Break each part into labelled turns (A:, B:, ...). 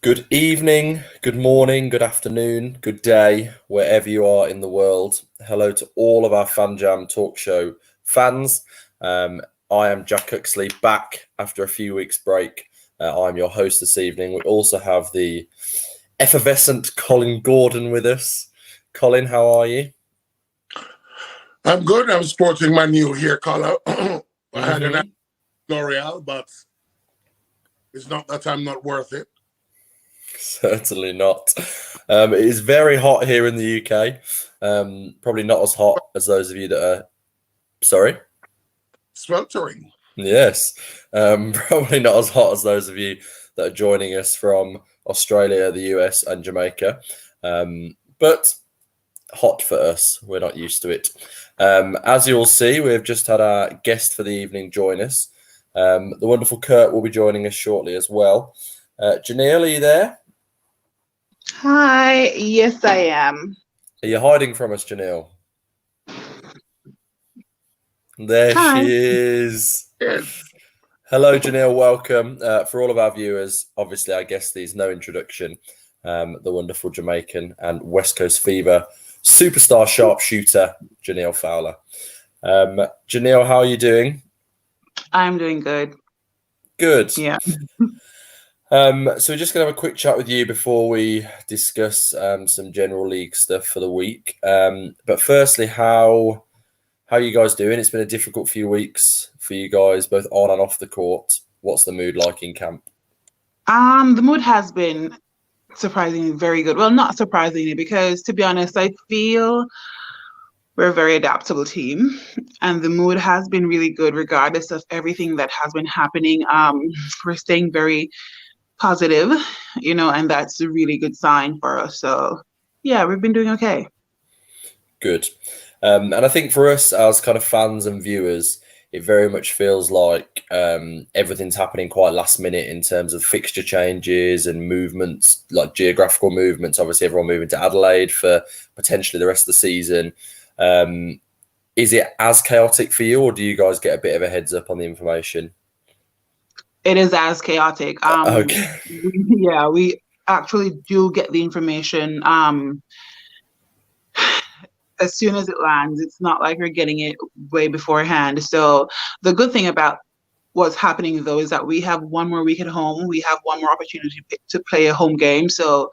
A: Good evening, good morning, good afternoon, good day, wherever you are in the world. Hello to all of our FanJam talk show fans. I am Jack Huxley, back after a few weeks' break. I'm your host this evening. We also have the effervescent Colin Gordon with us. Colin, how are you?
B: I'm good. I'm sporting my new hair color. I had an L'Oreal, but it's not that I'm not worth it.
A: Certainly not. It is very hot here in the UK. Probably not as hot as those of you that are... Sorry?
B: Sweltering.
A: Yes. Probably not as hot as those of you that are joining us from Australia, the US and Jamaica. But hot for us. We're not used to it. As you'll see, we've just had our guest for the evening join us. The wonderful Kurt will be joining us shortly as well. Jhanielle, are you there?
C: Hi, yes, I am.
A: Are you hiding from us, Jhanielle? There
C: Hi.
A: she is. Hello, Jhanielle. Welcome. For all of our viewers, obviously, our guest needs no introduction. The wonderful Jamaican and West Coast Fever superstar sharpshooter, Jhanielle Fowler. Jhanielle, how are you doing?
C: I'm doing good.
A: Good.
C: Yeah.
A: So we're just going to have a quick chat with you before we discuss some general league stuff for the week. But firstly, how are you guys doing? It's been a difficult few weeks for you guys, both on and off the court. What's the mood like in camp?
C: The mood has been surprisingly very good. Well, not surprisingly, because to be honest, I feel we're a very adaptable team, and the mood has been really good regardless of everything that has been happening. We're staying very positive, and that's a really good sign for us. So yeah, we've been doing okay.
A: Good. And I think for us as kind of fans and viewers, it very much feels like everything's happening quite last minute in terms of fixture changes and movements, like geographical movements. Obviously, everyone moving to Adelaide for potentially the rest of the season. Is it as chaotic for you, or do you guys get a bit of a heads up on the information?
C: It is as chaotic.
A: Okay.
C: Yeah, we actually do get the information as soon as it lands. It's not like we're getting it way beforehand. So the good thing about what's happening, though, is that we have one more week at home. We have one more opportunity to play a home game. So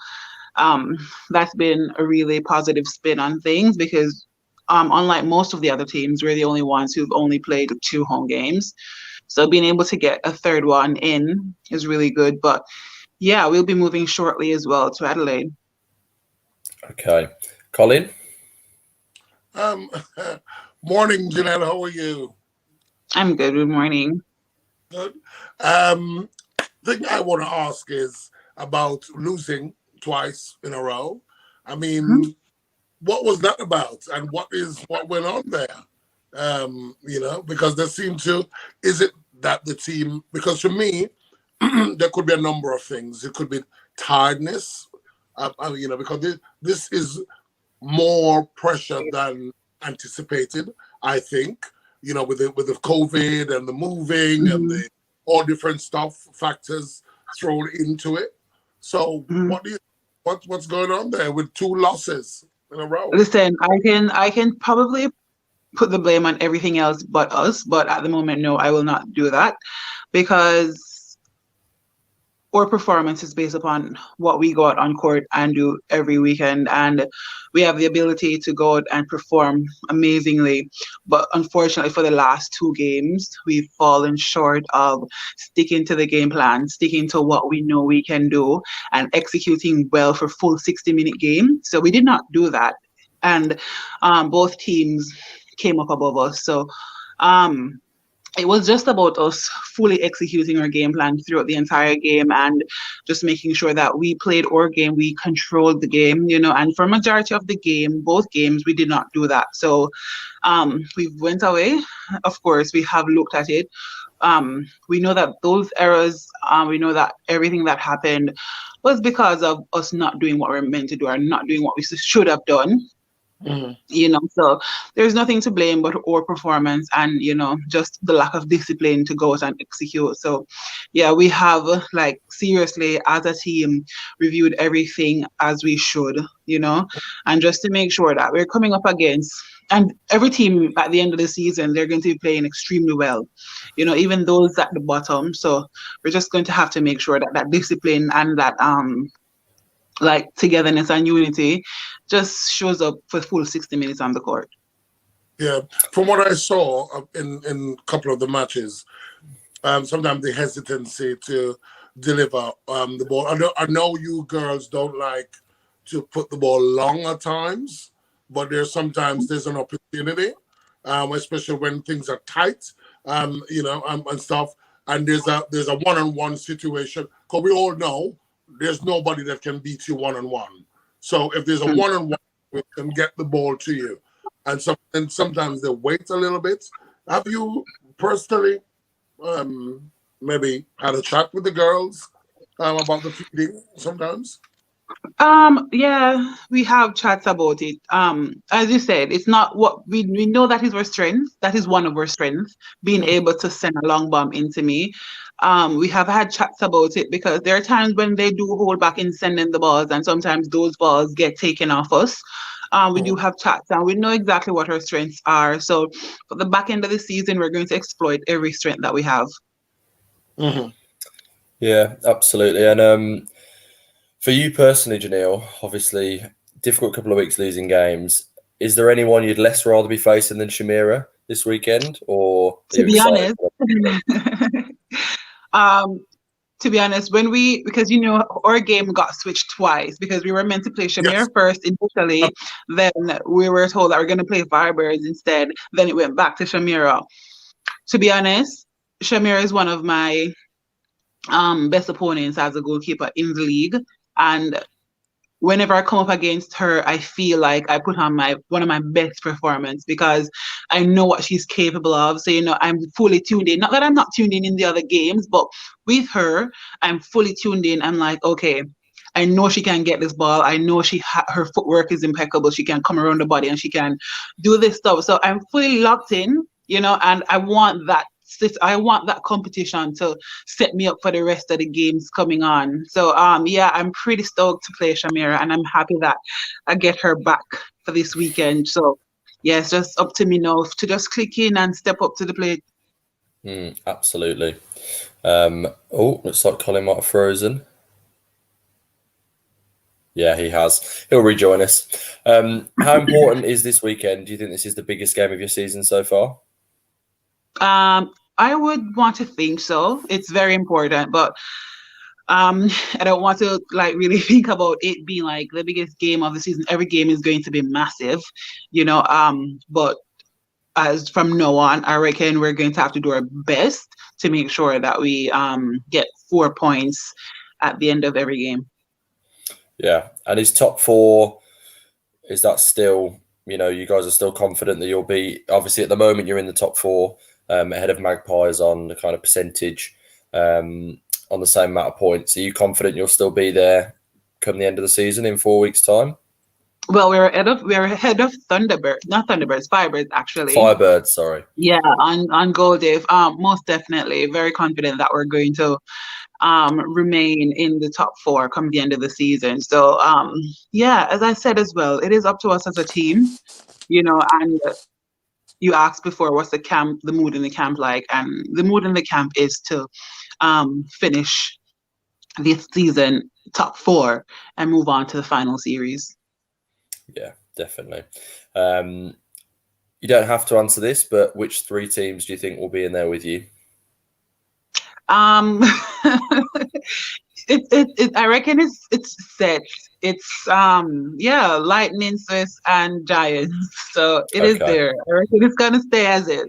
C: that's been a really positive spin on things because unlike most of the other teams, we're the only ones who've only played 2 home games. So being able to get a third one in is really good. But yeah, we'll be moving shortly as well to Adelaide.
A: Okay. Colin?
B: Morning, Jhanielle. How are you?
C: I'm good. Good morning.
B: Good. The thing I want to ask is about losing twice in a row. I mean, what was that about, and what went on there? Because there seemed to, is it that the team, because for me, there could be a number of things. It could be tiredness, because this is more pressure than anticipated, I think, with the COVID and the moving and the all different factors thrown into it. So what's going on there with 2 losses in a row?
C: Listen, I can probably put the blame on everything else but us, but at the moment, no, I will not do that because our performance is based upon what we go out on court and do every weekend, and we have the ability to go out and perform amazingly. But unfortunately, for the last 2 games, we've fallen short of sticking to the game plan, sticking to what we know we can do, and executing well for full 60-minute game. So we did not do that, and both teams came up above us. So it was just about us fully executing our game plan throughout the entire game and just making sure that we played our game, we controlled the game, and for majority of the game, both games, we did not do that. So we went away. Of course, we have looked at it. We know that those errors, we know that everything that happened was because of us not doing what we're meant to do or not doing what we should have done.
B: Mhm.
C: So there's nothing to blame but our performance and, just the lack of discipline to go out and execute. So, yeah, we have, like, seriously, as a team, reviewed everything as we should, and just to make sure that we're coming up against, and every team at the end of the season, they're going to be playing extremely well, even those at the bottom. So we're just going to have to make sure that that discipline and that, like, togetherness and unity just shows up for full 60 minutes on the court.
B: Yeah, from what I saw in a couple of the matches, sometimes the hesitancy to deliver the ball. I know you girls don't like to put the ball long at times, but there's an opportunity, especially when things are tight, and stuff. And there's a one-on-one situation, because we all know there's nobody that can beat you one-on-one. So if there's a one-on-one, we can get the ball to you. And sometimes they wait a little bit. Have you personally maybe had a chat with the girls about the feeding sometimes?
C: Yeah, we have chats about it. As you said, it's not what we know, that is our strength. That is one of our strengths, being able to send a long bomb into me. We have had chats about it because there are times when they do hold back in sending the balls, and sometimes those balls get taken off us. We do have chats, and we know exactly what our strengths are. So for the back end of the season, we're going to exploit every strength that we have.
B: Mm-hmm.
A: Yeah, absolutely. And for you personally, Jhanielle, obviously difficult couple of weeks losing games. Is there anyone you'd less rather be facing than Shamira this weekend, or are
C: To
A: you
C: be
A: excited?
C: honest, because our game got switched twice, because we were meant to play
B: Yes.
C: Shamir first initially, then we were told that we're going to play Firebirds instead, then it went back to Shamira. To be honest, Shamira is one of my best opponents as a goalkeeper in the league, and whenever I come up against her, I feel like I put on one of my best performance, because I know what she's capable of. So, I'm fully tuned in. Not that I'm not tuned in the other games, but with her, I'm fully tuned in. I'm like, okay, I know she can get this ball. I know her footwork is impeccable. She can come around the body and she can do this stuff. So I'm fully locked in, and I want that. I want that competition to set me up for the rest of the games coming on. So yeah, I'm pretty stoked to play Shamira, and I'm happy that I get her back for this weekend. So yeah, it's just up to me now to just click in and step up to the plate.
A: Absolutely. Looks like Colin might have frozen. Yeah, he has. He'll rejoin us. How important is this weekend? Do you think this is the biggest game of your season so far?
C: I would want to think so. It's very important, but I don't want to really think about it being like the biggest game of the season. Every game is going to be massive, but as from now on, I reckon we're going to have to do our best to make sure that we get 4 points at the end of every game.
A: Yeah, and his top 4, is that still, you guys are still confident that you'll be, obviously at the moment you're in the top 4, ahead of Magpies on the kind of percentage, on the same amount of points. Are you confident you'll still be there come the end of the season in 4 weeks' time?
C: Well, we're ahead of Thunderbirds, not Thunderbirds, Firebirds actually.
A: Firebirds, sorry.
C: Yeah, on goal, Dave. Most definitely, very confident that we're going to remain in the top 4 come the end of the season. So yeah, as I said as well, it is up to us as a team, and you asked before what's the mood in the camp like, and the mood in the camp is to finish this season top 4 and move on to the final series.
A: Yeah, definitely. You don't have to answer this, but which 3 teams do you think will be in there with you?
C: I reckon it's set. It's Lightning, Swiss, and Giants. So it is there. I reckon it's gonna stay as is.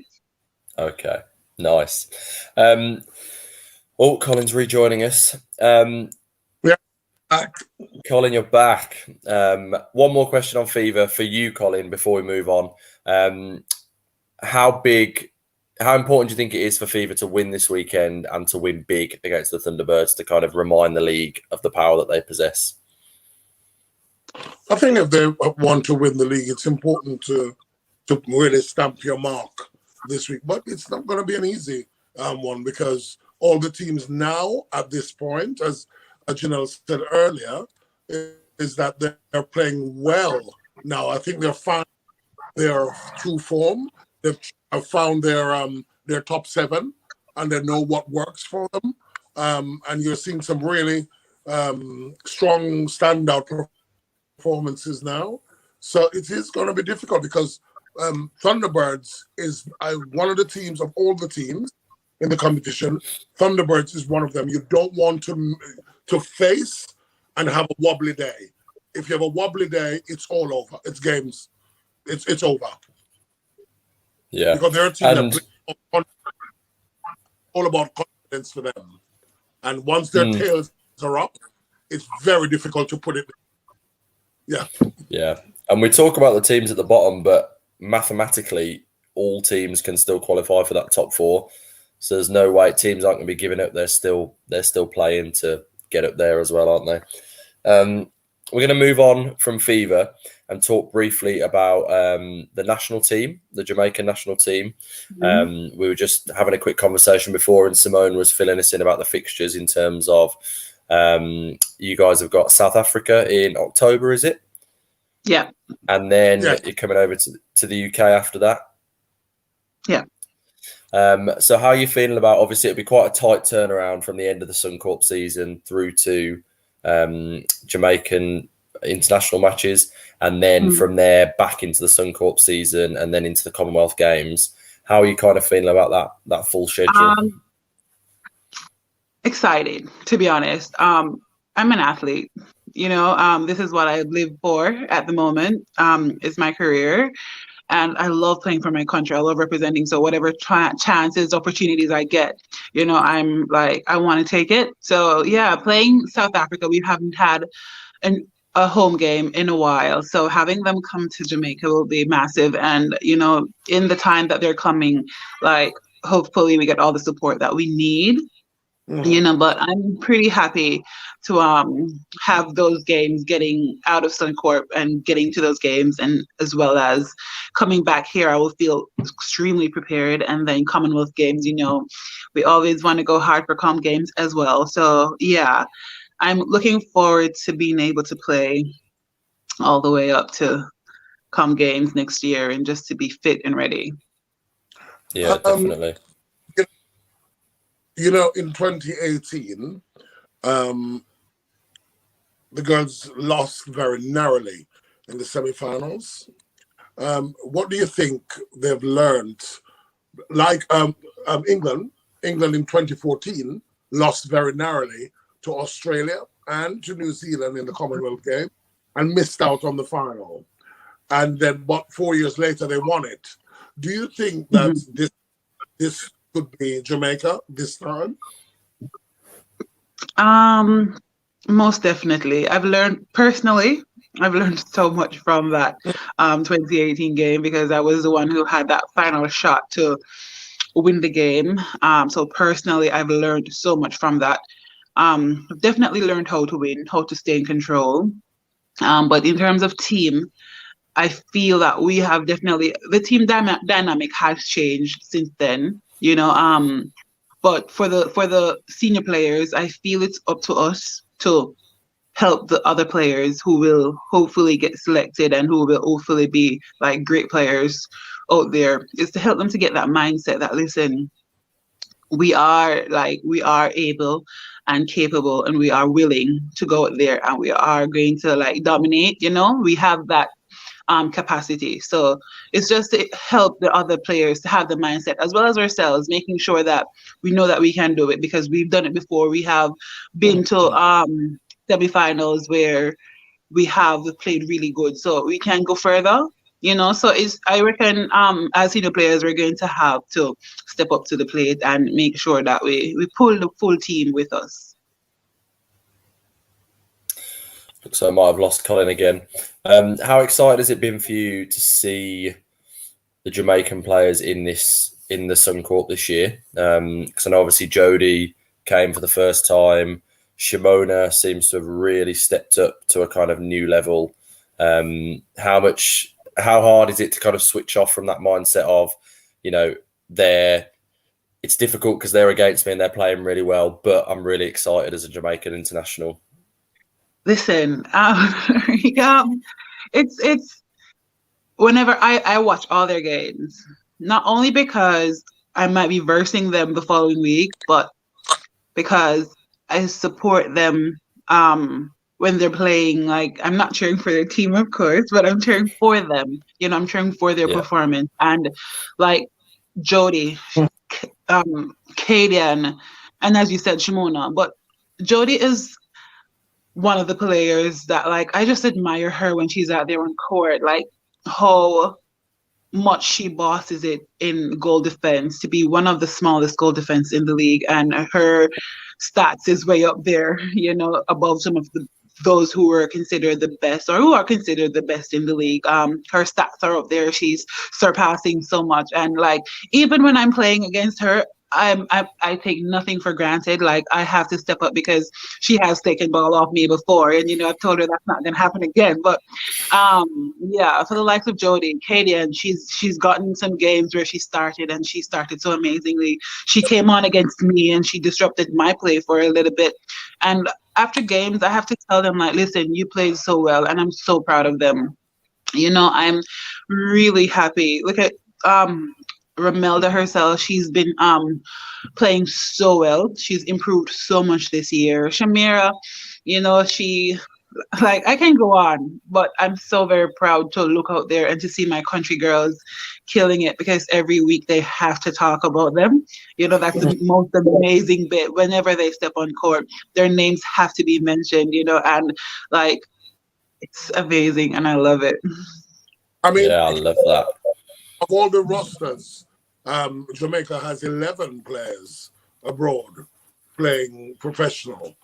A: Okay, nice. Colin's rejoining us.
B: Back.
A: Colin, you're back. One more question on Fever for you, Colin, before we move on. How important do you think it is for Fever to win this weekend and to win big against the Thunderbirds to kind of remind the league of the power that they possess?
B: I think if they want to win the league, it's important to really stamp your mark this week. But it's not going to be an easy one, because all the teams now at this point, as Jhanielle said earlier, is that they're playing well now. I think they've found their true form. They've found their top 7, and they know what works for them. And you're seeing some really strong standout performances now. So it is going to be difficult, because Thunderbirds is one of the teams, of all the teams in the competition. Thunderbirds is one of them. You don't want to face and have a wobbly day. If you have a wobbly day, it's all over. It's games. It's over.
A: Yeah,
B: because they're a team that plays all about confidence for them. And once their tails are up, it's very difficult to put it. Yeah.
A: Yeah. And we talk about the teams at the bottom, but mathematically, all teams can still qualify for that top 4. So there's no way teams aren't going to be giving up. They're still playing to get up there as well, aren't they? We're going to move on from Fever and talk briefly about the national team, the Jamaican national team. We were just having a quick conversation before, and Simone was filling us in about the fixtures in terms of you guys have got South Africa in October, is it?
C: Yeah.
A: And then you're coming over to the UK after that?
C: Yeah.
A: So how are you feeling about, obviously it'll be quite a tight turnaround from the end of the SunCorp season through to Jamaican international matches, and then from there back into the SunCorp season, and then into the Commonwealth Games. How are you kind of feeling about that full schedule?
C: Excited, to be honest. I'm an athlete, this is what I live for at the moment. It's my career, and I love playing for my country. I love representing. So whatever chances, opportunities I get, I'm like, I want to take it. So yeah, playing South Africa, we haven't had a home game in a while. So having them come to Jamaica will be massive. And, in the time that they're coming, like, hopefully we get all the support that we need. But I'm pretty happy to have those games, getting out of SunCorp and getting to those games, and as well as coming back here, I will feel extremely prepared. And then Commonwealth Games, we always want to go hard for Com Games as well. So yeah, I'm looking forward to being able to play all the way up to Com Games next year, and just to be fit and ready.
A: Yeah, definitely.
B: In 2018, the girls lost very narrowly in the semi-finals. What do you think they've learned? Like England in 2014 lost very narrowly to Australia and to New Zealand in the Commonwealth game, and missed out on the final. And then, 4 years later, they won it. Do you think that this could be Jamaica this time?
C: Most definitely. I've learned so much from that 2018 game, because I was the one who had that final shot to win the game. So personally, I've learned so much from that. I've definitely learned how to win, how to stay in control. But in terms of team, I feel that we have definitely, the team dynamic has changed since then. But for the senior players, I feel it's up to us to help the other players who will hopefully get selected and who will hopefully be like great players out there, is to help them to get that mindset that, listen, we are able and capable, and we are willing to go out there, and we are going to dominate. We have that capacity. So it's just to help the other players to have the mindset, as well as ourselves, making sure that we know that we can do it, because we've done it before. We have been to semi-finals where we have played really good, so we can go further. So I reckon as senior players, we're going to have to step up to the plate and make sure that we pull the full team with us.
A: So I might have lost Colin again. How excited has it been for you to see the Jamaican players in the SunCorp this year? Because I know obviously Jodie came for the first time. Shimona seems to have really stepped up to a kind of new level. How hard is it to kind of switch off from that mindset of, it's difficult because they're against me and they're playing really well, but I'm really excited as a Jamaican international.
C: Listen, it's whenever I watch all their games, not only because I might be versing them the following week, but because I support them when they're playing. Like, I'm not cheering for their team, of course, but I'm cheering for them. I'm cheering for their performance. And like Jody, Kadian, and as you said, Shimona. But Jody is one of the players that, like, I just admire her when she's out there on court. Like, how much she bosses it in goal defense, to be one of the smallest goal defense in the league, and her stats is way up there, above some of those who were considered the best, or who are considered the best in the league. Her stats are up there. She's surpassing so much, and like, even when I'm playing against her, I take nothing for granted. Like, I have to step up because she has taken ball off me before, and I've told her that's not gonna happen again. But yeah, for the likes of Jody, Katie, and she's gotten some games where she started, and she started so amazingly. She came on against me and she disrupted my play for a little bit. And after games, I have to tell them, like, listen, you played so well, and I'm so proud of them. I'm really happy. Look at Ramelda herself. She's been playing so well. She's improved so much this year. Shamira, she, like, I can go on, but I'm so very proud to look out there and to see my country girls killing it, because every week they have to talk about them. That's the most amazing bit. Whenever they step on court, their names have to be mentioned, and like, it's amazing and I love it.
B: I mean,
A: yeah, I love that.
B: Of all the rosters, Jamaica has 11 players abroad playing professional.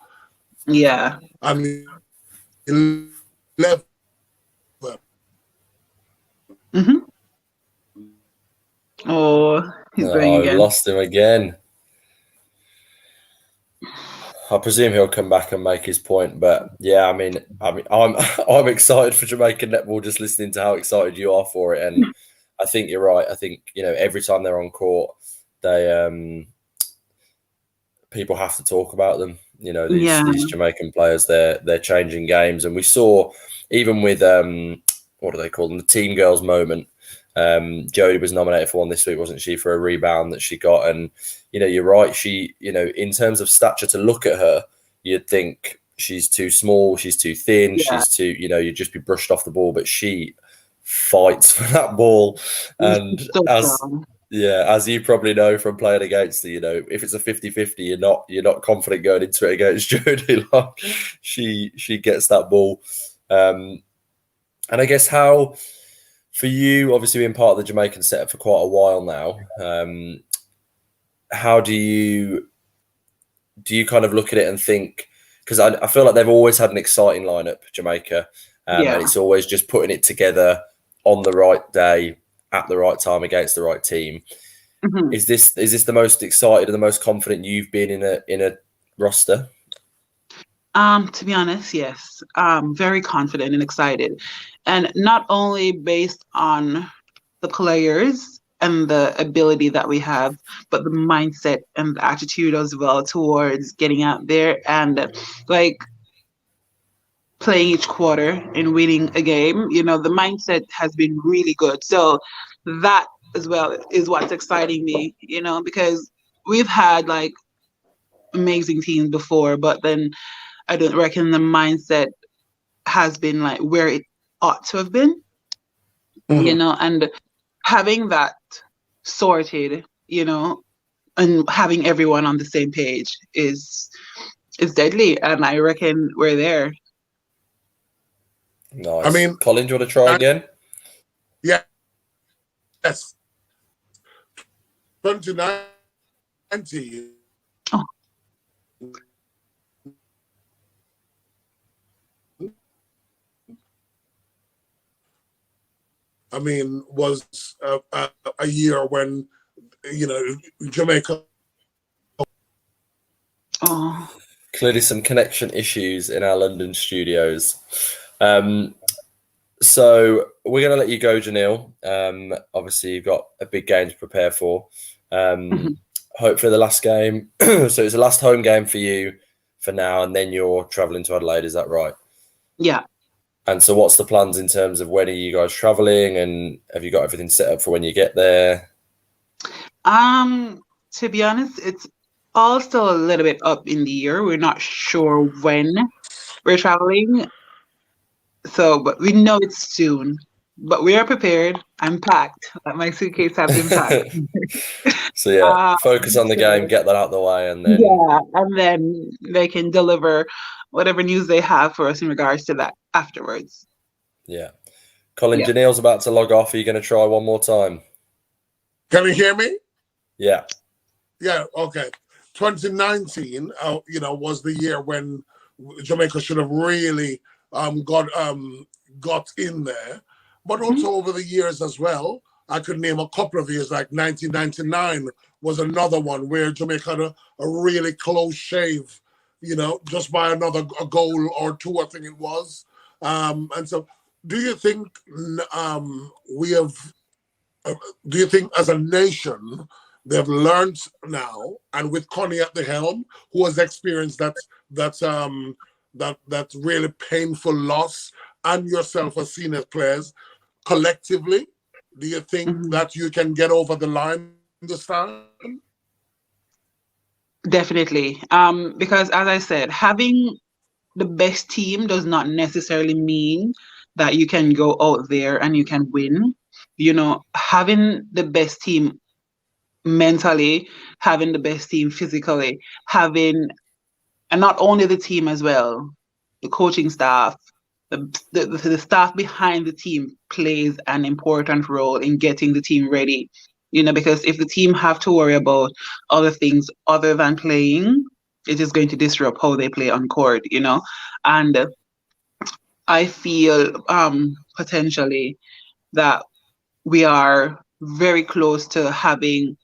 C: Yeah.
B: I mean, 11.
C: Mm-hmm. Oh, he's going again.
A: I lost him again. I presume he'll come back and make his point, but yeah, I mean, I'm excited for Jamaican netball just listening to how excited you are for it, and I think you're right. I think every time they're on court, they people have to talk about them. These Jamaican players, they're changing games, and we saw even with what do they call them, the Team Girls moment. Jodie was nominated for one this week, wasn't she, for a rebound that she got? And you're right. She, in terms of stature, to look at her, you'd think she's too small, she's too thin, she's too, you'd just be brushed off the ball. But she fights for that ball, and as you probably know from playing against her, if it's a 50-50, you're not confident going into it against Jodie. Like, she gets that ball, and I guess how. For you, obviously being part of the Jamaican setup for quite a while now, how do you kind of look at it and think? Because I feel like they've always had an exciting lineup, Jamaica, and it's always just putting it together on the right day at the right time against the right team. Mm-hmm. Is this the most excited and the most confident you've been in a roster?
C: To be honest, yes. Very confident and excited. And not only based on the players and the ability that we have, but the mindset and the attitude as well towards getting out there and like playing each quarter and winning a game. The mindset has been really good. So that as well is what's exciting me, because we've had like amazing teams before, but then I don't reckon the mindset has been like where it ought to have been, and having that sorted, and having everyone on the same page is deadly. And I reckon we're there.
A: Nice. I mean, Colin, do you want to try again?
B: Yeah. Yes. 2019.
C: Oh.
A: I
B: mean, was a year when, Jamaica.
C: Oh.
A: Clearly some connection issues in our London studios. So we're going to let you go, Jhanielle. Obviously, you've got a big game to prepare for. Hopefully, the last game. So it's the last home game for you for now, and then you're travelling to Adelaide. Is that right?
C: Yeah.
A: And so, what's the plans in terms of when are you guys travelling, and have you got everything set up for when you get there?
C: To be honest, it's all still a little bit up in the air. We're not sure when we're traveling. So, but we know it's soon. But we are prepared. I'm packed. Like my suitcase have been packed.
A: So yeah, focus on the game, get that out of the way, and then
C: and then they can deliver whatever news they have for us in regards to that afterwards.
A: Yeah. Colin, Jhanielle's about to log off. Are you going to try one more time?
B: Can you hear me?
A: Yeah.
B: Yeah. Okay. 2019, was the year when Jamaica should have really got in there, but also over the years as well. I could name a couple of years, like 1999 was another one where Jamaica had a really close shave, just by a goal or two, I think it was. And so, do you think do you think as a nation they've learned now, and with Connie at the helm, who has experienced that really painful loss, and yourself as senior players, collectively, do you think that you can get over the line this time?
C: Definitely. Because as I said, having the best team does not necessarily mean that you can go out there and you can win. Having the best team mentally, having the best team physically, and not only the team as well, the coaching staff, the staff behind the team plays an important role in getting the team ready. Because if the team have to worry about other things other than playing, it is going to disrupt how they play on court, And I feel potentially that we are very close to having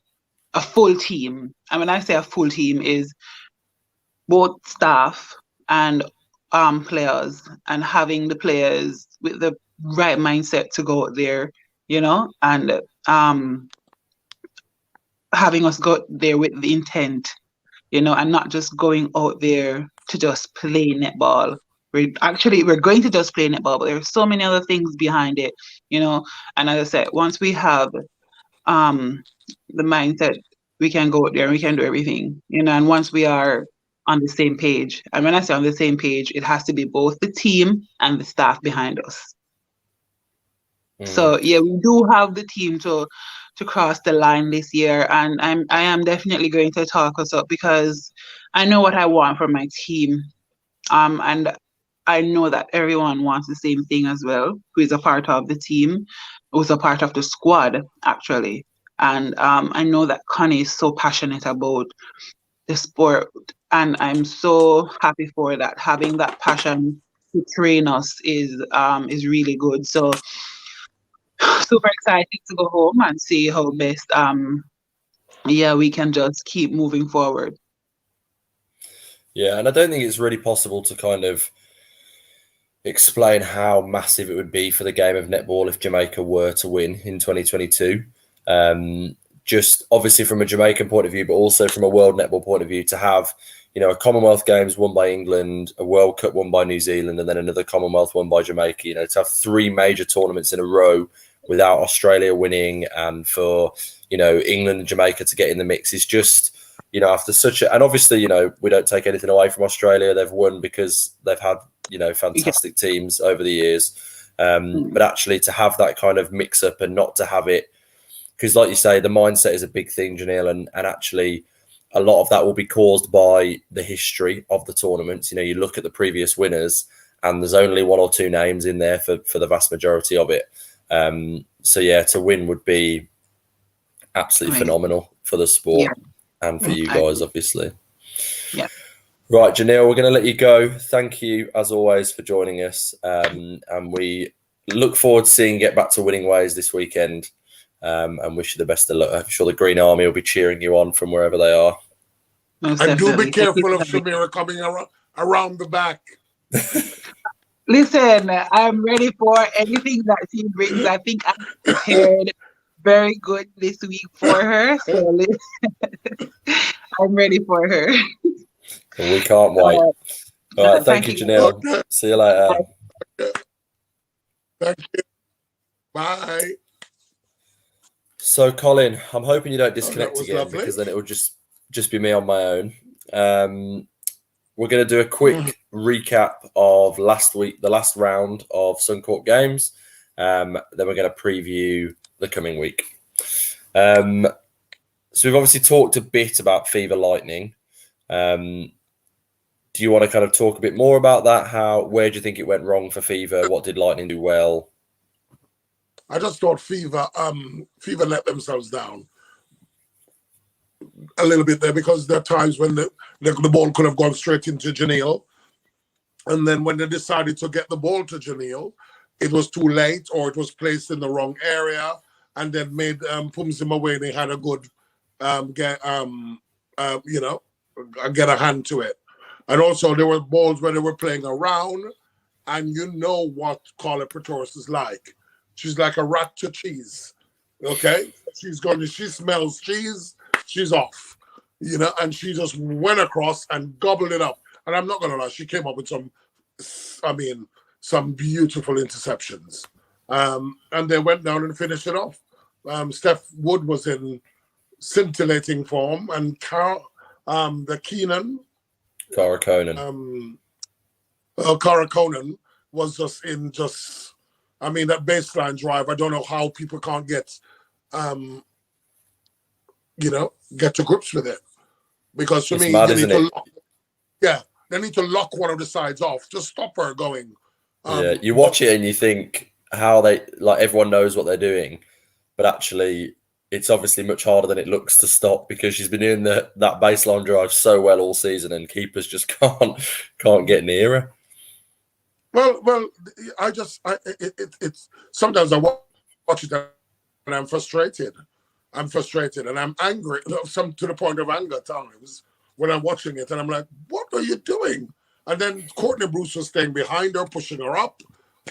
C: a full team. And when I say a full team, is both staff and players, and having the players with the right mindset to go out there, and having us go there with the intent, and not just going out there to just play netball. We're going to just play netball, but there's so many other things behind it, And as I said, once we have the mindset, we can go out there and we can do everything, And once we are on the same page, and when I say on the same page, it has to be both the team and the staff behind us. So yeah, we do have the team to cross the line this year, and I am definitely going to talk us up, because I know what I want from my team, and I know that everyone wants the same thing as well, who is a part of the team, who's a part of the squad actually, and I know that Connie is so passionate about the sport, and I'm so happy for that. Having that passion to train us is really good. So super excited to go home and see how best we can just keep moving forward.
A: Yeah, and I don't think it's really possible to kind of explain how massive it would be for the game of netball if Jamaica were to win in 2022. Just obviously from a Jamaican point of view, but also from a world netball point of view, to have, a Commonwealth Games won by England, a World Cup won by New Zealand, and then another Commonwealth won by Jamaica, to have three major tournaments in a row without Australia winning, and for, England and Jamaica to get in the mix is just, after such a, and obviously, we don't take anything away from Australia. They've won because they've had, fantastic teams over the years. But actually to have that kind of mix up and not to have it, because like you say, the mindset is a big thing, Jhanielle, and actually a lot of that will be caused by the history of the tournaments. You look at the previous winners and there's only one or two names in there for the vast majority of it. So yeah, to win would be absolutely phenomenal for the sport and for you guys, obviously.
C: Yeah.
A: Right, Jhanielle, we're going to let you go. Thank you, as always, for joining us. And we look forward to seeing you get back to winning ways this weekend. And wish you the best of luck. I'm sure the Green Army will be cheering you on from wherever they are.
B: And do be careful of Shamira coming around the back.
C: Listen, I'm ready for anything that she brings. I think I'm prepared very good this week for her. So I'm ready for her.
A: Well, we can't wait. All right, thank
C: Thank
A: you,
C: you.
A: Jhanielle.
B: Okay.
A: See you later.
B: Thank you. Bye.
A: So, Colin, I'm hoping you don't
B: Oh, that
A: disconnect
B: was
A: again
B: lovely.
A: because then it will just be me on my own. We're going to do a quick recap of last week, the last round of SunCorp games. Then we're going to preview the coming week. So we've obviously talked a bit about Fever Lightning. Do you want to kind of talk a bit more about that? Where do you think it went wrong for Fever? What did Lightning do well?
B: I just thought Fever let themselves down a little bit there, because there are times when the ball could have gone straight into Jhanielle. And then when they decided to get the ball to Jhanielle, it was too late, or it was placed in the wrong area, and then made Pumzim away. They had a good get a hand to it. And also there were balls where they were playing around, and you know what Carla Pretorius is like. She's like a rat to cheese. Okay? She smells cheese, she's off. And she just went across and gobbled it up. And I'm not gonna lie, she came up with some beautiful interceptions. And they went down and finished it off. Steph Wood was in scintillating form, and Cara Conan was that baseline drive. I don't know how people can't get to grips with it, because to me,
A: mad,
B: you need to
A: it?
B: they need to lock one of the sides off. Just stop her going.
A: You watch it and you think how everyone knows what they're doing, but actually it's obviously much harder than it looks to stop, because she's been doing that baseline drive so well all season, and keepers just can't get near her.
B: Well, it's sometimes I watch it and I'm frustrated. And I'm angry, to the point of anger at times when I'm watching it, and I'm like, what are you doing? And then Courtney Bruce was staying behind her, pushing her up,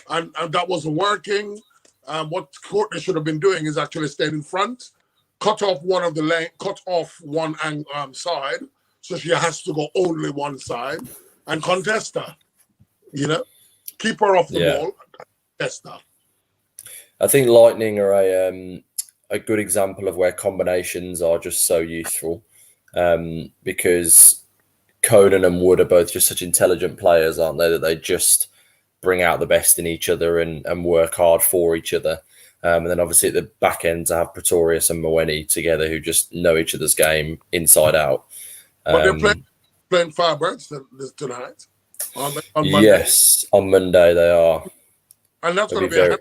B: and that wasn't working. What Courtney should have been doing is actually staying in front, cut off one side, so she has to go only one side, and contest her. Keep her off the ball, contest her.
A: I think Lightning are a good example of where combinations are just so useful, because Conan and Wood are both just such intelligent players, aren't they? That they just bring out the best in each other and work hard for each other. And then obviously at the back end to have Pretorius and Mweni together, who just know each other's game inside out.
B: But they're playing Firebirds tonight. On Monday.
A: Yes, on Monday they are.
B: And that's going to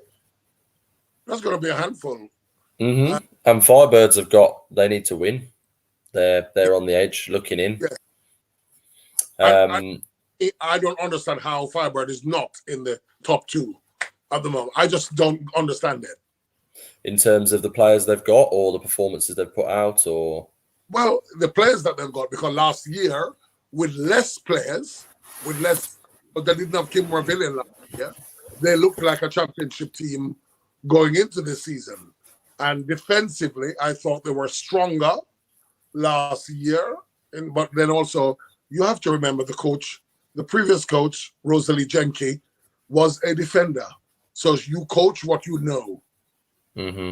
B: be a handful.
A: Mm-hmm. And Firebirds they need to win. They're on the edge looking in.
B: Yeah. I don't understand how Firebird is not in the top two at the moment. I just don't understand it.
A: In terms of the players they've got, or the performances they've put out, or?
B: Well, the players that they've got, because last year, with less players, but they didn't have Kim Marvillion last year, they looked like a championship team going into the season. And defensively, I thought they were stronger last year. But then also, you have to remember the previous coach, Rosalie Jenke, was a defender. So you coach what you know.
A: Mm-hmm.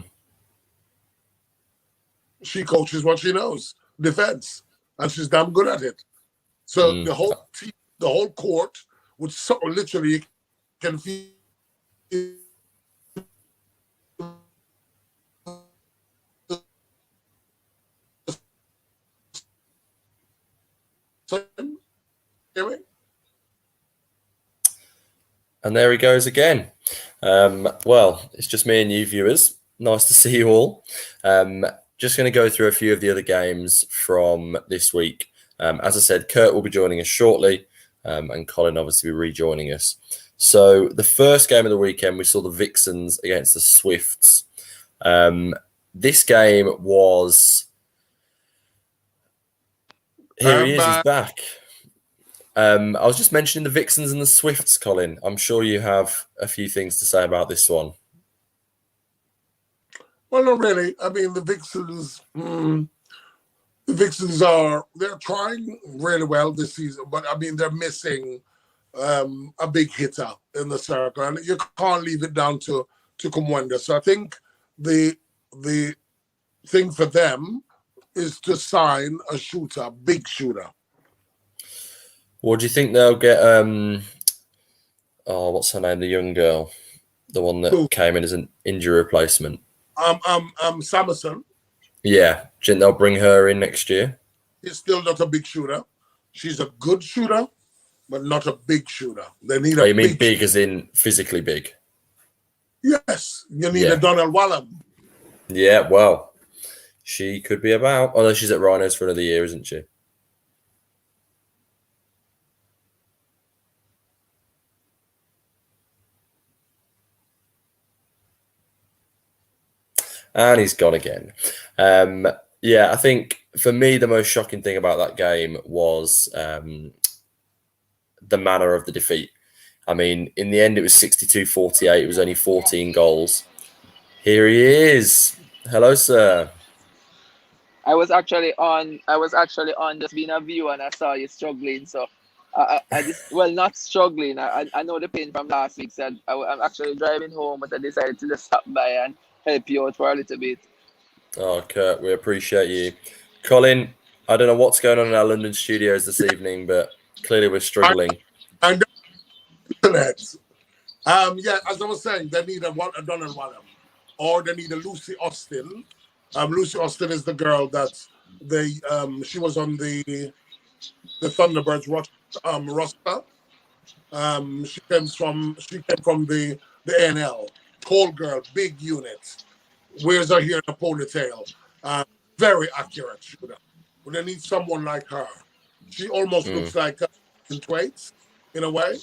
B: She coaches what she knows, defense, and she's damn good at it. So the whole team, the whole court, would literally can feel.
A: And there he goes again. Well, it's just me and you viewers. Nice to see you all. Just going to go through a few of the other games from this week. As I said, Kurt will be joining us shortly, and Colin obviously will be rejoining us. So the first game of the weekend, we saw the Vixens against the Swifts. This game was... Here he is, he's back. I was just mentioning the Vixens and the Swifts, Colin. I'm sure you have a few things to say about this one.
B: Well, not really. I mean, the Vixens. They're trying really well this season, but I mean they're missing a big hitter in the circle, and you can't leave it down to Kumwenda. So I think the thing for them is to sign a shooter, big shooter.
A: What do you think they'll get? What's her name? The young girl, the one that came in as an injury replacement.
B: Samerson.
A: Yeah, do you think they'll bring her in next year?
B: She's still not a big shooter. She's a good shooter, but not a big shooter. They need
A: you mean big as in physically big?
B: Yes, you need a Donald Wallam.
A: Yeah, well, she could be about. Although she's at Rhinos for another year, isn't she? And he's gone again. I think for me, the most shocking thing about that game was the manner of the defeat. I mean, in the end, it was 62-48. It was only 14 goals. Here he is. Hello, sir.
D: I was actually on just being a viewer, and I saw you struggling. So I just, well, not struggling. I know the pain from last week. So I'm actually driving home, but I decided to just stop by and help you out for a little bit.
A: Oh, Kurt, we appreciate you. Colin, I don't know what's going on in our London studios this evening, but clearly we're struggling.
B: And internet. As I was saying, they need a Donald Wallam, or they need a Lucy Austin. Lucy Austin is the girl that she was on the Thunderbirds roster. She came from the NL. Tall girl, big unit. Wears her hair in a ponytail. Very accurate shooter. But they need someone like her. She almost looks like Twaits in a way.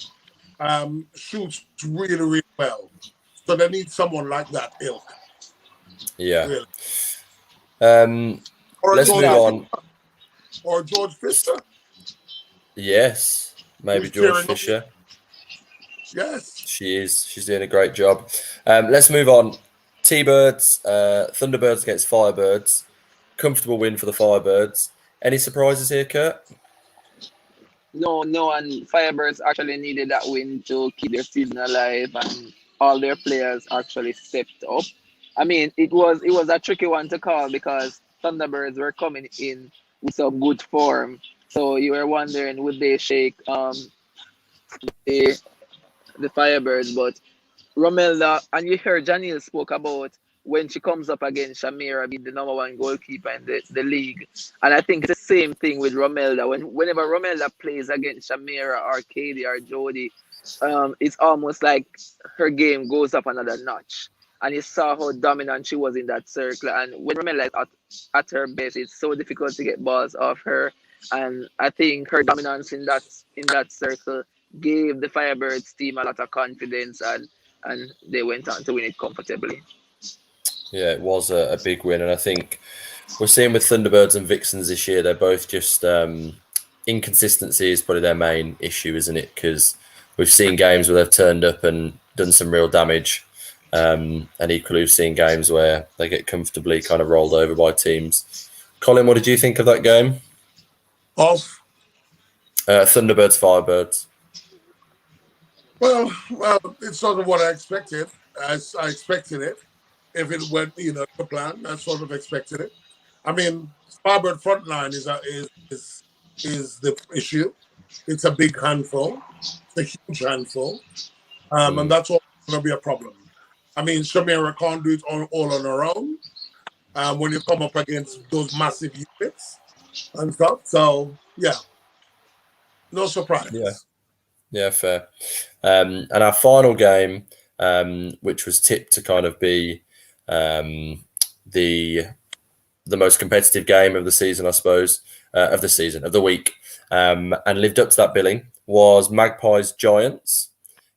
B: Shoots really, really well. So they need someone like that ilk.
A: Yeah.
B: Really.
A: Let's move on.
B: Or George Fisher.
A: Yes, maybe George Fisher.
B: Yes.
A: She is. She's doing a great job. Let's move on. T-Birds, Thunderbirds against Firebirds. Comfortable win for the Firebirds. Any surprises here, Kurt?
D: No, and Firebirds actually needed that win to keep their season alive, and all their players actually stepped up. I mean, it was a tricky one to call because Thunderbirds were coming in with some good form. So you were wondering, would they shake the Firebirds? But Romelda, and you heard Jhanielle spoke about when she comes up against Shamira, being the number one goalkeeper in the league. And I think it's the same thing with Romelda. Whenever Romelda plays against Shamira or Katie or Jody, it's almost like her game goes up another notch. And you saw how dominant she was in that circle. And when Romelda is at her best, it's so difficult to get balls off her. And I think her dominance in that circle gave the Firebirds team a lot of confidence, and they went on to win it comfortably.
A: Yeah, it was a big win. And I think we're seeing with Thunderbirds and Vixens this year, they're both just inconsistency is probably their main issue, isn't it? Because we've seen games where they've turned up and done some real damage. And equally, we've seen games where they get comfortably kind of rolled over by teams. Colin, what did you think of that game?
B: Of
A: Thunderbirds, Firebirds.
B: Well, it's sort of what I expected. As I expected it. If it went, to plan, I sort of expected it. I mean, Firebird front line is the issue. It's a big handful. It's a huge handful. And that's all going to be a problem. I mean, Shamira can't do it all on her own when you come up against those massive units and stuff. So, yeah, no surprise.
A: Yeah, fair. And our final game, which was tipped to kind of be the most competitive game of the season, I suppose, of the week, and lived up to that billing, was Magpies Giants.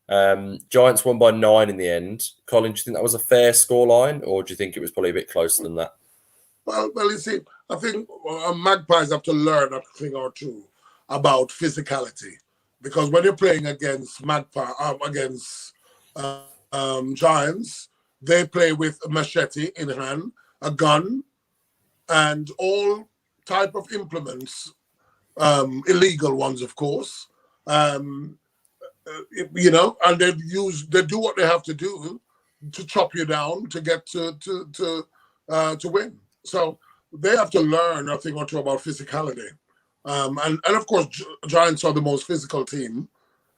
A: Giants won by 9 in the end. Colin, do you think that was a fair scoreline, or do you think it was probably a bit closer than that?
B: Well, you see, I think Magpies have to learn a thing or two. about physicality, because when you're playing against Giants, they play with a machete in hand, a gun, and all type of implements, illegal ones, of course. And they do what they have to do to chop you down to get to win. So they have to learn a thing or two about physicality. And of course, Giants are the most physical team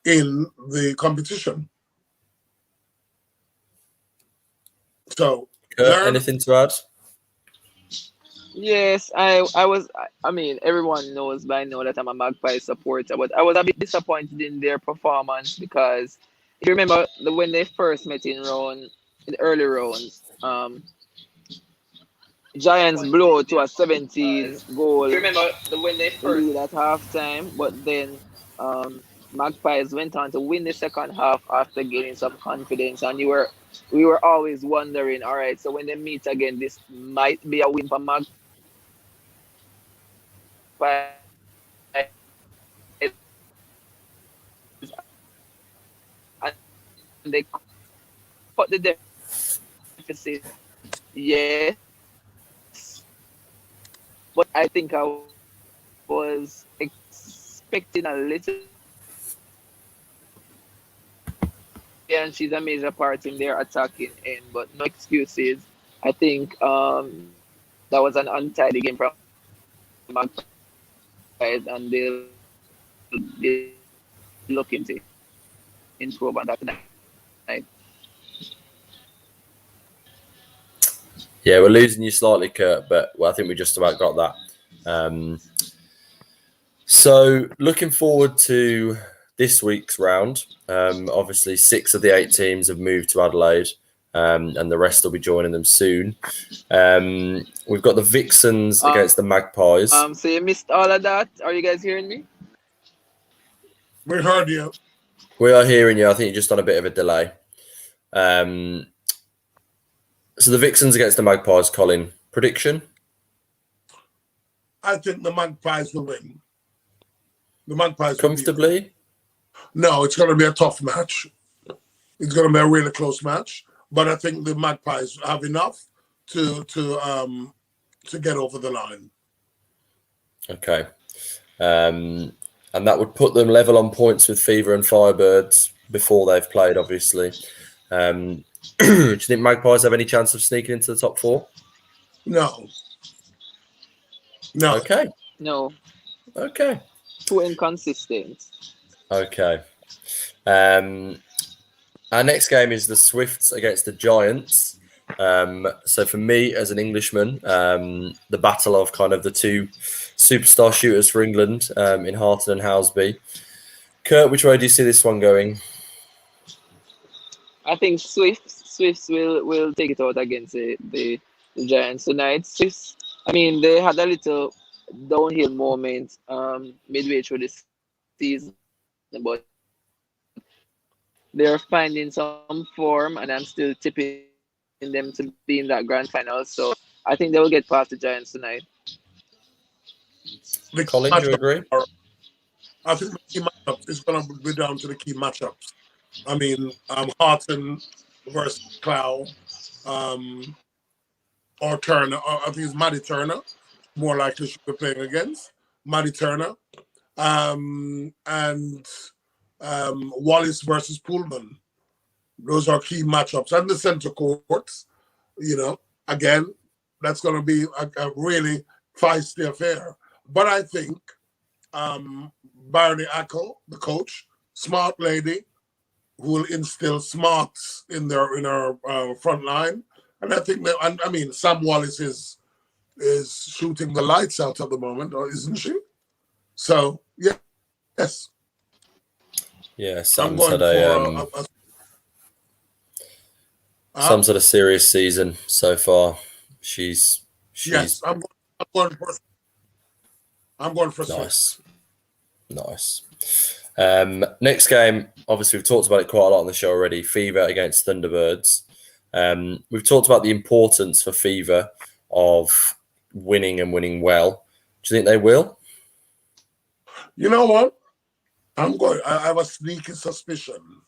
B: in the competition. So,
A: anything to add?
D: Yes, I mean, everyone knows by now that I'm a Magpie supporter, but I was a bit disappointed in their performance because if you remember when they first met in the early rounds, Giants blow to a 17 goal lead at halftime, but then Magpies went on to win the second half after gaining some confidence, and we were always wondering, all right, so when they meet again, this might be a win for Magpies. And they cut the deficit, yes, but I think I was expecting a little, and she's a major part in their attacking end, but no excuses. I think that was an untidy game from Magpies, and they'll be looking to improve on that tonight.
A: Yeah, we're losing you slightly, Kurt, but I think we just about got that. So looking forward to this week's round. Obviously, 6 of the 8 teams have moved to Adelaide, and the rest will be joining them soon. We've got the Vixens against the Magpies.
D: So you missed all of that. Are you guys hearing me?
B: We heard you.
A: We are hearing you. I think you're just on a bit of a delay. So the Vixens against the Magpies, Colin. Prediction?
B: I think the Magpies will win. The Magpies
A: comfortably?
B: No, it's going to be a tough match. It's going to be a really close match. But I think the Magpies have enough to get over the line.
A: Okay. And that would put them level on points with Fever and Firebirds before they've played, obviously. Do you think Magpies have any chance of sneaking into the top 4?
B: No.
A: Okay.
D: No.
A: Okay.
D: Too inconsistent.
A: Okay. Our next game is the Swifts against the Giants. So for me, as an Englishman, the battle of kind of the 2 superstar shooters for England in Harton and Housby. Kurt, which way do you see this one going?
D: I think Swifts will take it out against the Giants tonight. Swifts, I mean, they had a little downhill moment midway through this season, but they're finding some form, and I'm still tipping them to be in that grand final. So I think they will get past the Giants tonight.
A: Colin, do you agree?
B: I think the key matchups is going to be down to the key matchups. I mean, Harton versus Clow, or Turner. I think it's Maddie Turner, more likely should be playing against. Maddie Turner. And Wallace versus Pullman. Those are key matchups. And the center courts, again, that's going to be a really feisty affair. But I think Barney Ackle, the coach, smart lady, who will instill smarts in our front line. And I think that, Sam Wallace is shooting the lights out at the moment, or isn't she? So, yes.
A: Yeah, Sam's had Sam's had a serious season so far. She's
B: yes. I'm going for
A: nice. Next game, obviously we've talked about it quite a lot on the show already. Fever against Thunderbirds. We've talked about the importance for Fever of winning and winning well. Do you think they will?
B: You know what? I have a sneaky suspicion.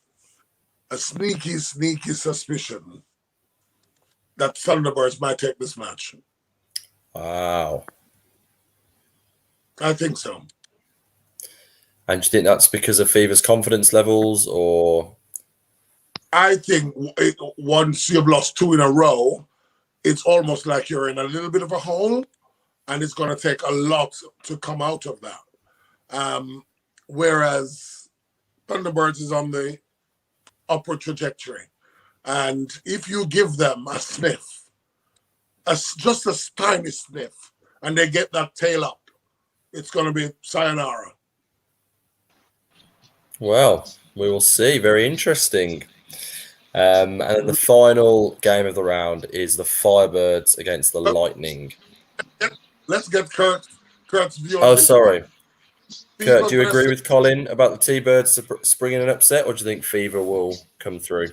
B: A sneaky suspicion that Thunderbirds might take this match.
A: Wow.
B: I think so.
A: And do you think that's because of Fever's confidence levels, or?
B: I think once you've lost 2 in a row, it's almost like you're in a little bit of a hole, and it's going to take a lot to come out of that. Whereas Thunderbirds is on the upward trajectory. And if you give them a sniff, just a tiny sniff, and they get that tail up, it's going to be sayonara.
A: Well, we will see. Very interesting. And then the final game of the round is the Firebirds against the Lightning.
B: Let's get Kurt's view on
A: Oh,
B: this.
A: sorry.
B: Fever
A: Kurt, do you agree
B: versus-
A: with Colin about the T-Birds springing an upset, or do you think Fever will come through?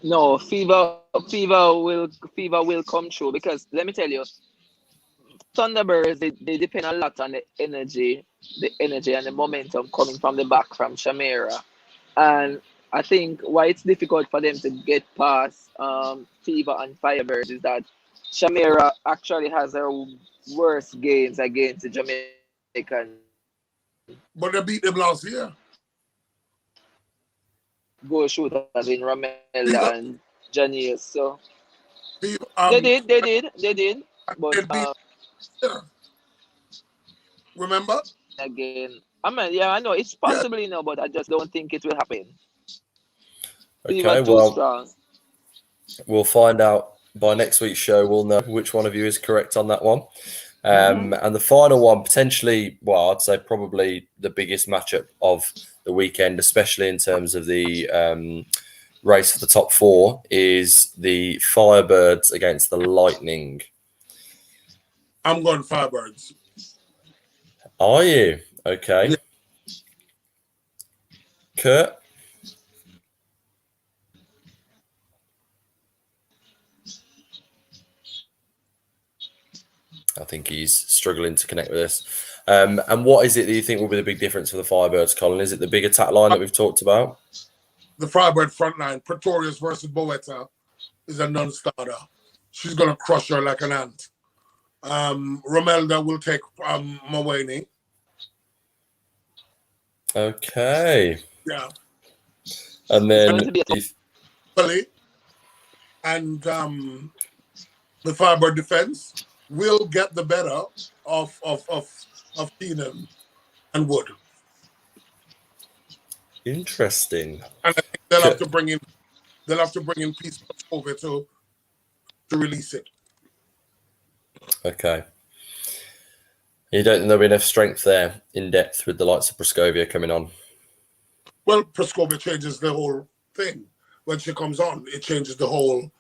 D: No, Fever will come through, because let me tell you, Thunderbirds, they depend a lot on the energy and the momentum coming from the back from Shamira. And I think why it's difficult for them to get past Fever and Firebirds is that Shamira actually has her worst games against the Jamaican
B: But they beat them last year.
D: goal shooters in Ramel and Jhanielle. So
B: Fever,
D: they did. But
B: they beat yeah. Remember?
D: again, I mean, yeah, I know it's possibly no, but I just don't think it will happen.
A: Okay,
D: Too
A: well,
D: strong.
A: we'll find out by next week's show. We'll know which one of you is correct on that one. And the final one, potentially, well, I'd say probably the biggest matchup of the weekend, especially in terms of the race for the top 4, is the Firebirds against the Lightning.
B: I'm going Firebirds.
A: Are you? Okay.
B: Yeah.
A: Kurt? I think he's struggling to connect with us. And what is it that you think will be the big difference for the Firebirds, Colin? Is it the big attack line that we've talked about?
B: The Firebird front line, Pretorius versus Boeta, is a non-starter. She's going to crush her like an ant. Romelda will take Mawani.
A: Okay.
B: Yeah.
A: And then
B: Billy and the Firebird defense will get the better of Keenan and Wood.
A: interesting.
B: And I think they'll have to bring in Peace over to release it.
A: Okay. You don't think there'll be enough strength there in depth with the likes of Praskovia coming on?
B: Well, Praskovia changes the whole thing. When she comes on, it changes the whole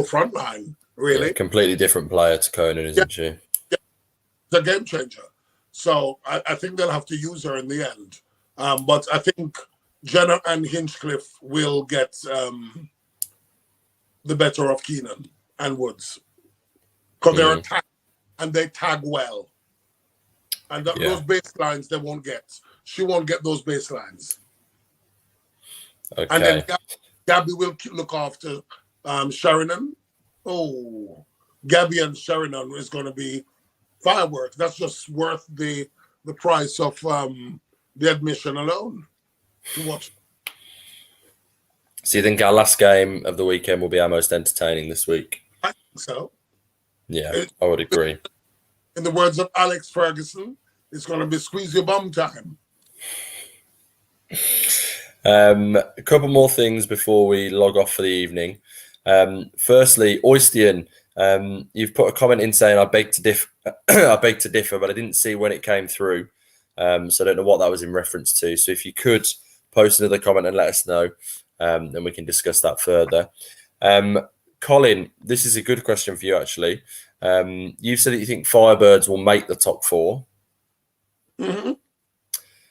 B: front line, really.
A: Yeah, completely different player to Conan, isn't she?
B: Yeah. It's a game changer. So I think they'll have to use her in the end. But I think Jenna and Hinchcliffe will get the better of Keenan and Woods. Because they're attacked and they tag well. And those baselines they won't get. She won't get those baselines.
A: Okay.
B: And then Gabby will look after Sheridan. Oh, Gabby and Sheridan is going to be fireworks. That's just worth the price of the admission alone to watch.
A: So you think our last game of the weekend will be our most entertaining this week?
B: I think so.
A: Yeah, I would agree.
B: In the words of Alex Ferguson, it's going to be squeeze your bum time.
A: A couple more things before we log off for the evening. Firstly, Oystian, you've put a comment in saying I beg to differ. I beg to differ, but I didn't see when it came through, so I don't know what that was in reference to. So if you could post another comment and let us know, then we can discuss that further. Colin, this is a good question for you actually. You've said that you think Firebirds will make the top 4.
B: Mm-hmm.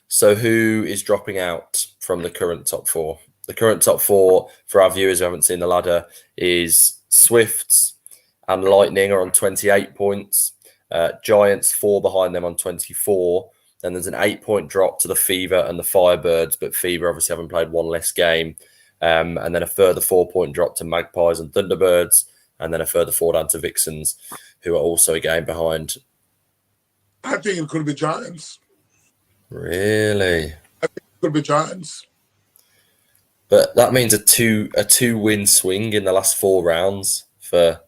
A: So who is dropping out from the current top 4? The current top 4, for our viewers who haven't seen the ladder, is Swifts and Lightning are on 28 points. Giants 4 behind them on 24. Then there's an 8-point drop to the Fever and the Firebirds, but Fever obviously haven't played one less game. And then a further 4-point drop to Magpies and Thunderbirds, and then a further 4 down to Vixens, who are also a game behind.
B: I think it could be Giants.
A: Really?
B: I think it could be Giants.
A: But that means a two-win swing in the last 4 rounds for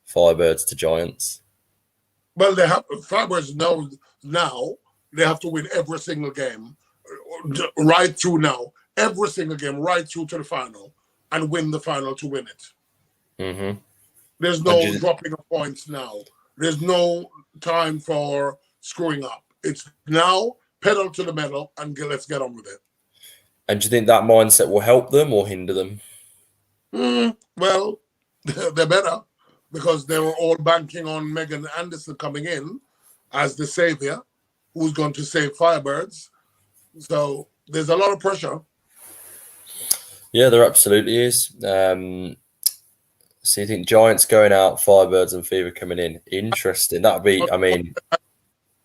A: Firebirds to Giants.
B: Well, they have Firebirds know now they have to win every single game right through now. Every single game right through to the final and win the final to win it.
A: Mm-hmm.
B: There's no dropping of points now. There's no time for screwing up. It's now pedal to the metal and let's get on with it.
A: And do you think that mindset will help them or hinder them?
B: Well, they're better because they were all banking on Megan Anderson coming in as the savior who's going to save Firebirds. So there's a lot of pressure.
A: Yeah, there absolutely is. So you think Giants going out, Firebirds and Fever coming in? Interesting. That'd be, I mean...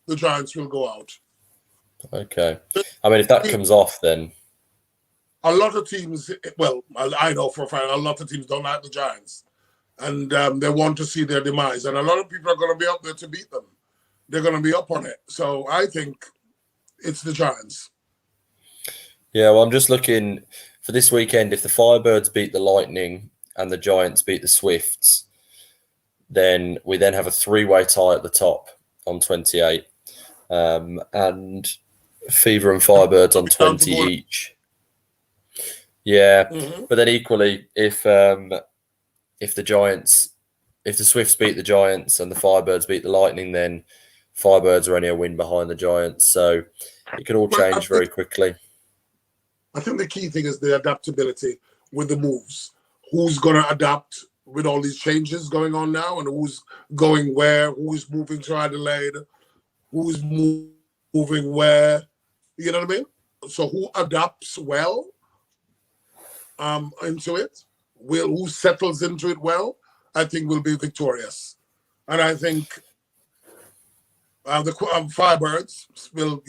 B: The Giants will go out.
A: Okay. I mean, if that comes off, then...
B: A lot of teams, well, I know for a fact, a lot of teams don't like the Giants. And they want to see their demise. And a lot of people are going to be up there to beat them. They're going to be up on it. So I think it's the Giants.
A: Yeah, well, I'm just looking for this weekend. If the Firebirds beat the Lightning and the Giants beat the Swifts, then we then have a 3-way tie at the top on 28. And Fever and Firebirds on 20 each. Yeah, but then equally, if the Swifts beat the Giants and the Firebirds beat the Lightning, then Firebirds are only a win behind the Giants. So it could all change very quickly.
B: I think the key thing is the adaptability with the moves. Who's going to adapt with all these changes going on now, and who's going where, who's moving to Adelaide, who's moving where, you know what I mean? So who adapts well into it, who settles into it well, I think will be victorious. And I think the Firebirds will,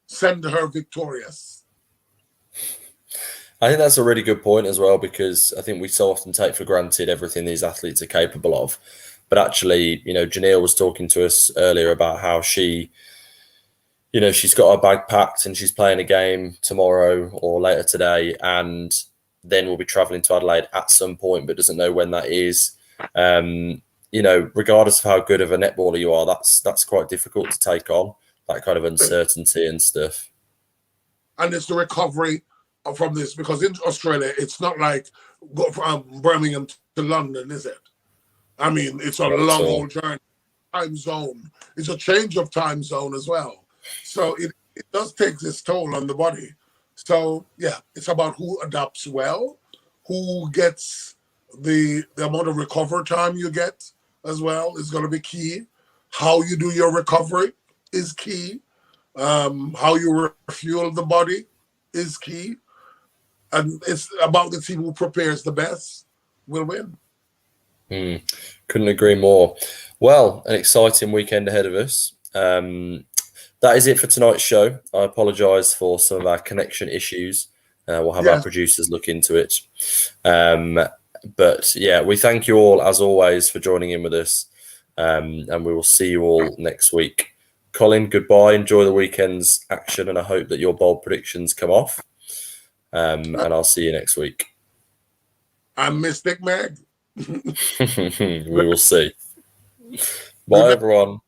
B: send her victorious.
A: I think that's a really good point as well, because I think we so often take for granted everything these athletes are capable of. But actually, you know, Jhanielle was talking to us earlier about how she, you know, she's got her bag packed and she's playing a game tomorrow or later today, and then we'll be travelling to Adelaide at some point, but doesn't know when that is. You know, regardless of how good of a netballer you are, that's quite difficult to take on, that kind of uncertainty and stuff.
B: And it's the recovery from this, because in Australia, it's not like go from Birmingham to London, is it? I mean, it's a long old journey. Time zone. It's a change of time zone as well. So it does take this toll on the body. So, yeah, it's about who adapts well, who gets the amount of recovery time you get as well is going to be key. How you do your recovery is key. How you refuel the body is key. And it's about the team who prepares the best will win.
A: Couldn't agree more. Well, an exciting weekend ahead of us. That is it for tonight's show. I apologise for some of our connection issues. We'll have our producers look into it. But yeah, we thank you all, as always, for joining in with us. And we will see you all next week. Colin, goodbye. Enjoy the weekend's action, and I hope that your bold predictions come off. And I'll see you next week.
B: I'm Mystic Meg.
A: We will see. Bye, everyone.